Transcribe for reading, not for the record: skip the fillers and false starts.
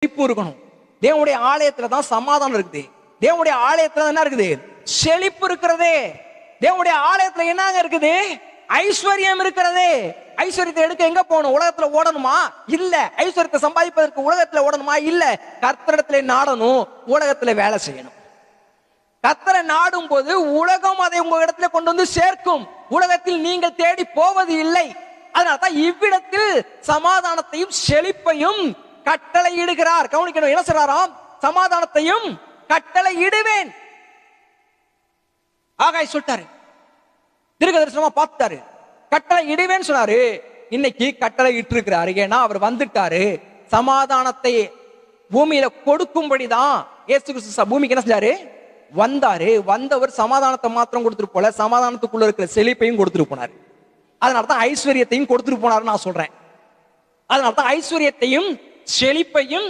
செழிப்பு இருக்கணும். தேவனுடைய ஆலயத்துல தான் சமாதானம் இருக்குது. தேவனுடைய ஆலயத்துல என்ன இருக்குது? செழிப்பு இருக்கிறதே. தேவனுடைய ஆலயத்துல என்னங்க இருக்குது? ஐஸ்வர்யம் இருக்கிறதே. ஐஸ்வர்யத்தை எடுக்க எங்க போகணும்? உலகத்துல ஓடணுமா? இல்ல. ஐஸ்வர்யத்தை சம்பாதிப்பதற்கு உலகத்துல ஓடணுமா? இல்ல. கர்த்தரிடத்துல நாடணும், உலகத்துல வேலை செய்யணும். கர்த்தரை நாடும் போது உலகம் அதை உங்க இடத்துல கொண்டு வந்து சேர்க்கும். உலகத்தில் நீங்கள் தேடி போவது இல்லை. அதனால்தான் இவ்விடத்தில் சமாதானத்தையும் செழிப்பையும் கட்டளை இடுகிறார். கவனிக்கணும், என்ன சொல்றாராம்? சமாதானத்தையும் கட்டளை இடுவேன். ஆகாய் சொல்லிட்டாரு, தீர்க்கதரிசனமா பார்த்தாரு, கட்டளை இடுவேன் சொன்னாரு. இன்னைக்கு கட்டளை இட்டு இருக்கிறாரு. ஏன்னா அவர் வந்துட்டாரு. சமாதானத்தை பூமியில கொடுக்கும்படிதான் இயேசு கிறிஸ்து பூமிக்கு என்ன செஞ்சாரு? வந்தாரு. வந்தவர் சமாதானத்தை மாத்திரம் கொடுத்துட்டு போல, சமாதானத்துக்குள்ள இருக்கிற செழிப்பையும் கொடுத்துட்டு போனார். அதனாலதான் ஐஸ்வர்யத்தையும் கொடுத்துட்டு போனாரு நான் சொல்றேன். அதனாலதான் ஐஸ்வர்யத்தையும் செழிப்பையும்